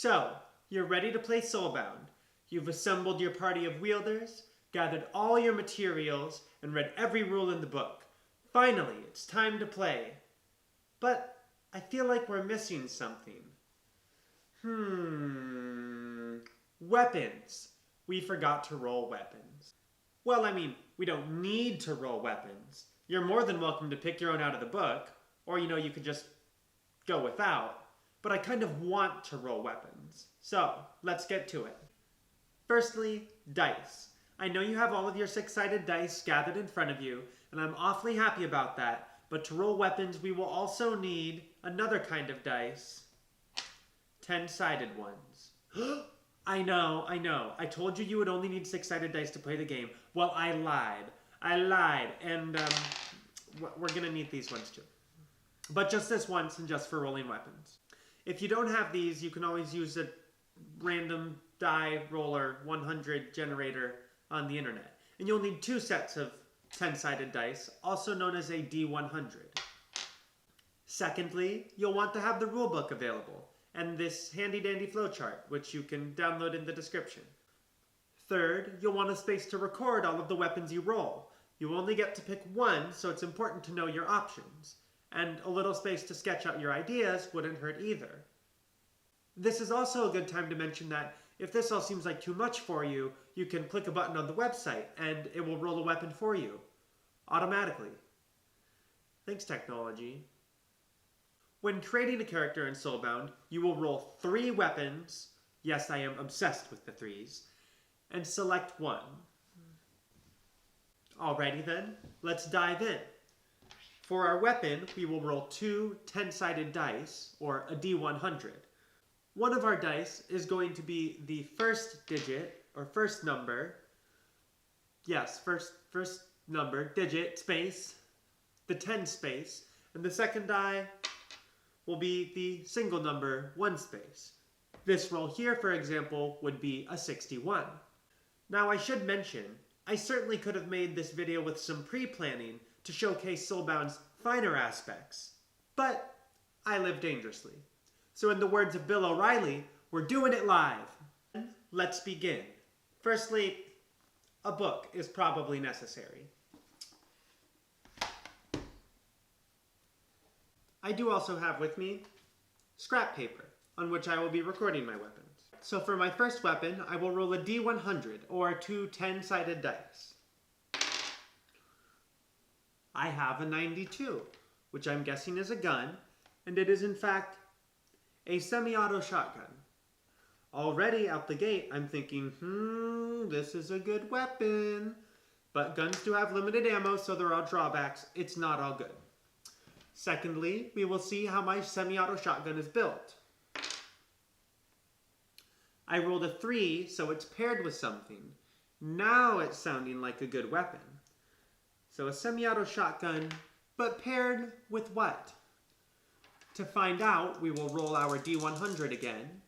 So, you're ready to play Soulbound. You've assembled your party of wielders, gathered all your materials, and read every rule in the book. Finally, it's time to play. But I feel like we're missing something. Weapons. We forgot to roll weapons. Well, I mean, we don't need to roll weapons. You're more than welcome to pick your own out of the book, or you could just go without. But I kind of want to roll weapons. So, let's get to it. Firstly, dice. I know you have all of your six-sided dice gathered in front of you, and I'm awfully happy about that, but to roll weapons we will also need another kind of dice. 10-sided ones. I know. I told you you would only need six-sided dice to play the game. Well, I lied, and we're gonna need these ones too. But just this once and just for rolling weapons. If you don't have these, you can always use a random die roller 100 generator on the internet. And you'll need two sets of 10-sided dice, also known as a D100. Secondly, you'll want to have the rulebook available, and this handy-dandy flowchart, which you can download in the description. Third, you'll want a space to record all of the weapons you roll. You only get to pick one, so it's important to know your options. And a little space to sketch out your ideas wouldn't hurt either. This is also a good time to mention that if this all seems like too much for you, you can click a button on the website and it will roll a weapon for you. Automatically. Thanks, technology. When creating a character in Soulbound, you will roll 3 weapons. Yes, I am obsessed with the 3s. And select one. Alrighty then, let's dive in. For our weapon, we will roll 2 10-sided dice, or a D100. One of our dice is going to be the first digit, or first number. Yes, first number, digit, space, the 10 space. And the second die will be the single number, 1 space. This roll here, for example, would be a 61. Now I should mention, I certainly could have made this video with some pre-planning to showcase Soulbound's finer aspects, but I live dangerously. So in the words of Bill O'Reilly, we're doing it live. Let's begin. Firstly, a book is probably necessary. I do also have with me scrap paper, on which I will be recording my weapons. So for my first weapon, I will roll a D100, or 2 10-sided dice. I have a 92, which I'm guessing is a gun, and it is in fact a semi-auto shotgun. Already out the gate, I'm thinking, this is a good weapon. But guns do have limited ammo, so there are drawbacks. It's not all good. Secondly, we will see how my semi-auto shotgun is built. I rolled a 3, so it's paired with something. Now it's sounding like a good weapon. So a semi-auto shotgun, but paired with what? To find out, we will roll our D100 again.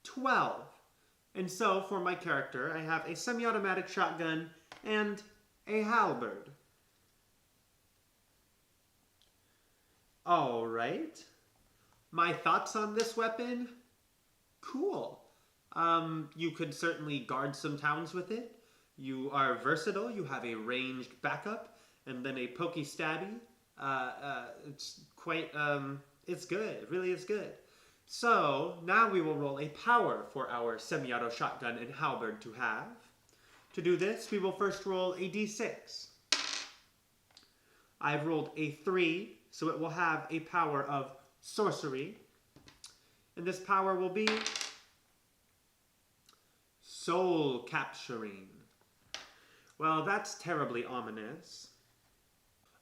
12. And so, for my character, I have a semi-automatic shotgun and a halberd. Alright. My thoughts on this weapon? Cool. You could certainly guard some towns with it. You are versatile. You have a ranged backup, and then a pokey stabby. It's quite, it's good. It really is good. So, now we will roll a power for our semi-auto shotgun and halberd to have. To do this, we will first roll a d6. I've rolled a 3, so it will have a power of sorcery. And this power will be soul capturing. Well, that's terribly ominous.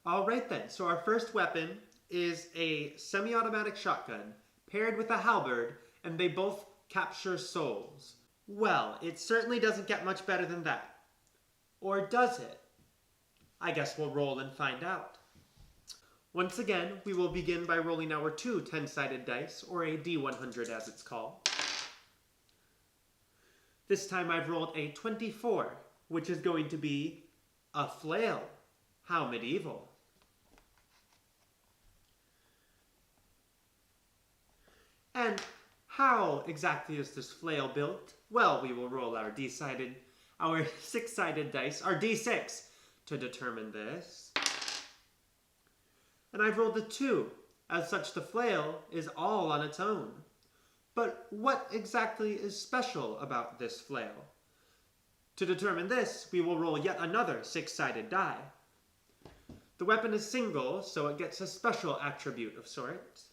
Alright then, so our first weapon is a semi-automatic shotgun paired with a halberd, and they both capture souls. Well, it certainly doesn't get much better than that. Or does it? I guess we'll roll and find out. Once again, we will begin by rolling our 2 10-sided dice, or a D100 as it's called. This time I've rolled a 24, which is going to be a flail. How medieval. And how exactly is this flail built? Well, we will roll our our six-sided dice, our d6, to determine this. And I've rolled a 2. As such, the flail is all on its own. But what exactly is special about this flail? To determine this, we will roll yet another six-sided die. The weapon is single, so it gets a special attribute of sorts.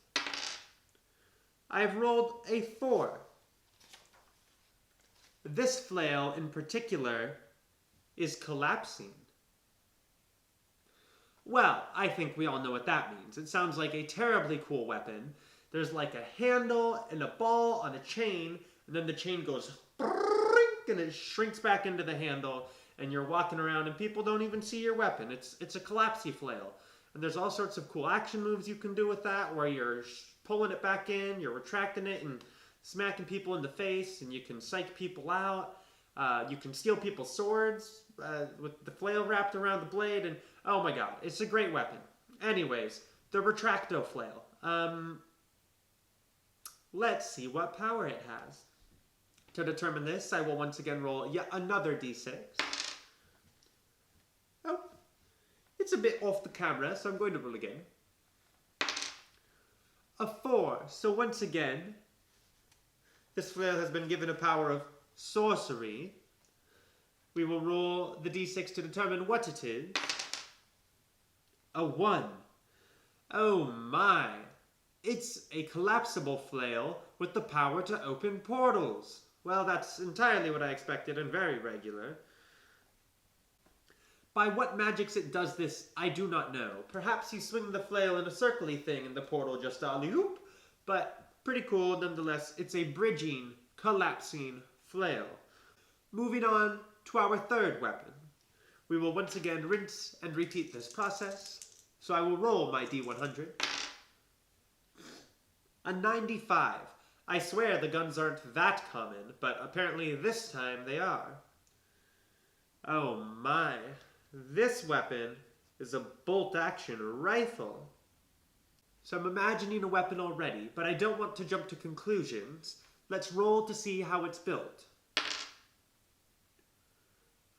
I've rolled a 4. This flail in particular is collapsing. Well, I think we all know what that means. It sounds like a terribly cool weapon. There's like a handle and a ball on a chain, and then the chain goes and it shrinks back into the handle, and you're walking around and people don't even see your weapon. It's a collapsy flail. And there's all sorts of cool action moves you can do with that, where you're pulling it back in, you're retracting it and smacking people in the face, and you can psych people out. You can steal people's swords with the flail wrapped around the blade, and oh my god, it's a great weapon. Anyways, the retracto flail. Let's see what power it has. To determine this, I will once again roll yet another d6. Oh, it's a bit off the camera, so I'm going to roll again. A 4. So once again, this flail has been given a power of sorcery. We will roll the d6 to determine what it is. A 1. Oh my. It's a collapsible flail with the power to open portals. Well, that's entirely what I expected and very regular. By what magics it does this, I do not know. Perhaps you swing the flail in a circly thing and the portal just alley-oop, but pretty cool nonetheless. It's a bridging, collapsing flail. Moving on to our third weapon. We will once again rinse and repeat this process. So I will roll my d100. A 95. I swear the guns aren't that common, but apparently this time they are. Oh my. This weapon is a bolt-action rifle. So I'm imagining a weapon already, but I don't want to jump to conclusions. Let's roll to see how it's built.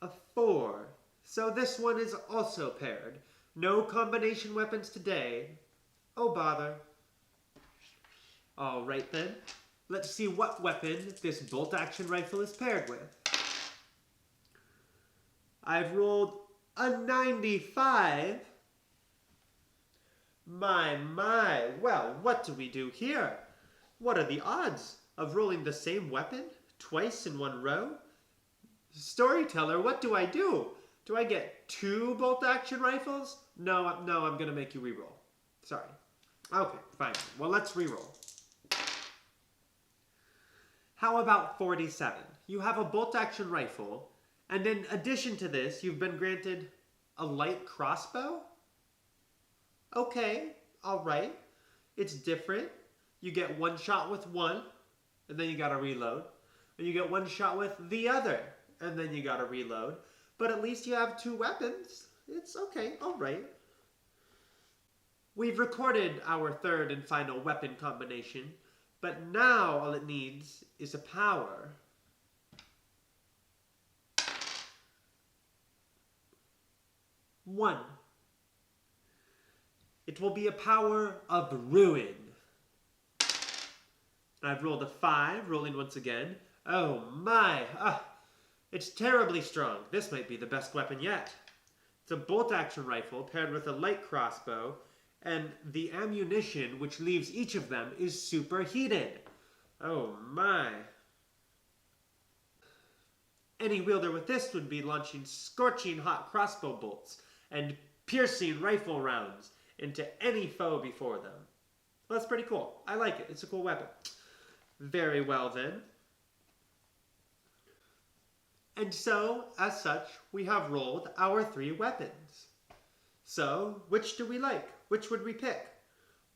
A 4. So this one is also paired. No combination weapons today. Oh bother. Alright then. Let's see what weapon this bolt-action rifle is paired with. I've rolled a 95. My. Well, what do we do here? What are the odds of rolling the same weapon twice in one row? Storyteller, what do I do? Do I get 2 bolt-action rifles? No, I'm going to make you re-roll. Sorry. Okay, fine. Well, let's re-roll. How about 47? You have a bolt-action rifle, and in addition to this, you've been granted a light crossbow? Okay, alright. It's different. You get one shot with one, and then you gotta reload. And you get one shot with the other, and then you gotta reload. But at least you have 2 weapons. It's okay, alright. We've recorded our third and final weapon combination, but now all it needs is a power. One. It will be a power of ruin. I've rolled a 5, rolling once again. Oh my! It's terribly strong. This might be the best weapon yet. It's a bolt-action rifle paired with a light crossbow, and the ammunition which leaves each of them is superheated. Oh my. Any wielder with this would be launching scorching hot crossbow bolts and piercing rifle rounds into any foe before them. Well, that's pretty cool. I like it. It's a cool weapon. Very well then. And so, as such, we have rolled our 3 weapons. So, which do we like? Which would we pick?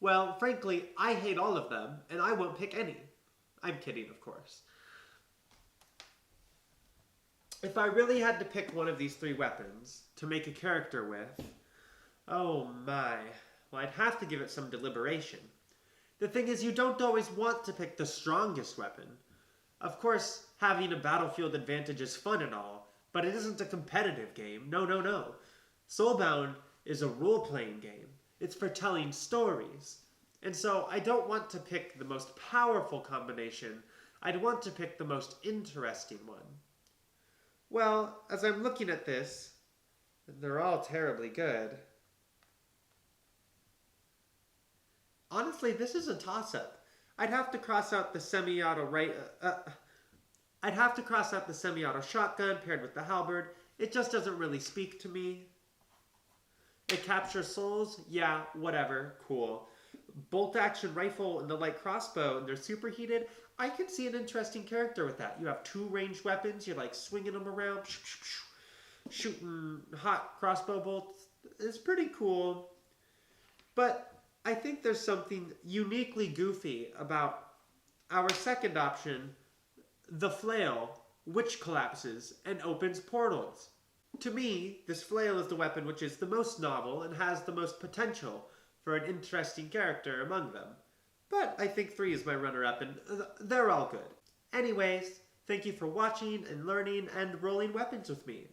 Well, frankly, I hate all of them, and I won't pick any. I'm kidding, of course. If I really had to pick one of these 3 weapons to make a character with, oh my, well, I'd have to give it some deliberation. The thing is, you don't always want to pick the strongest weapon. Of course, having a battlefield advantage is fun and all, but it isn't a competitive game. No, no, no. Soulbound is a role-playing game. It's for telling stories. And so I don't want to pick the most powerful combination. I'd want to pick the most interesting one. Well, as I'm looking at this, and they're all terribly good. Honestly, this is a toss-up. I'd have to cross out the semi-auto I'd have to cross out the semi-auto shotgun paired with the halberd. It just doesn't really speak to me. It captures souls? Yeah, whatever, cool. Bolt-action rifle and the light crossbow, and they're superheated. I can see an interesting character with that. You have 2 ranged weapons. You're like swinging them around, shooting hot crossbow bolts. It's pretty cool. But I think there's something uniquely goofy about our second option, the flail, which collapses and opens portals. To me, this flail is the weapon which is the most novel and has the most potential for an interesting character among them. But I think 3 is my runner-up, and they're all good. Anyways, thank you for watching and learning and rolling weapons with me.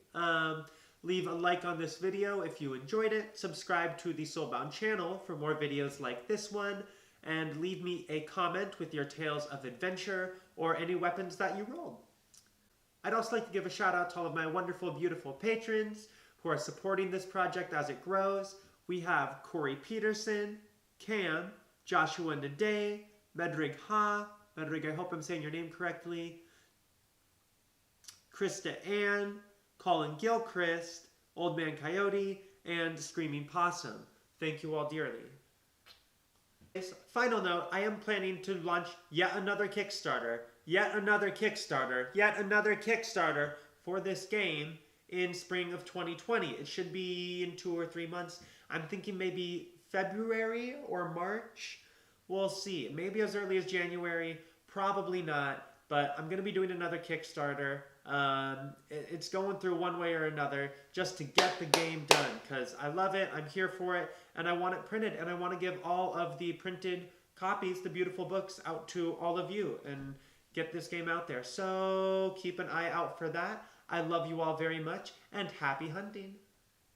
Leave a like on this video if you enjoyed it, subscribe to the Soulbound channel for more videos like this one, and leave me a comment with your tales of adventure or any weapons that you rolled. I'd also like to give a shout out to all of my wonderful, beautiful patrons who are supporting this project as it grows. We have Corey Peterson, Cam, Joshua Nade, Medrig Ha, Medrig, I hope I'm saying your name correctly, Krista Ann, Colin Gilchrist, Old Man Coyote, and Screaming Possum. Thank you all dearly. Final note, I am planning to launch yet another Kickstarter for this game in spring of 2020. It should be in 2 or 3 months. I'm thinking maybe February or March. We'll see. Maybe as early as January. Probably not. But I'm going to be doing another Kickstarter. It's going through one way or another just to get the game done. Because I love it. I'm here for it. And I want it printed. And I want to give all of the printed copies, the beautiful books, out to all of you. And get this game out there. So keep an eye out for that. I love you all very much. And happy hunting.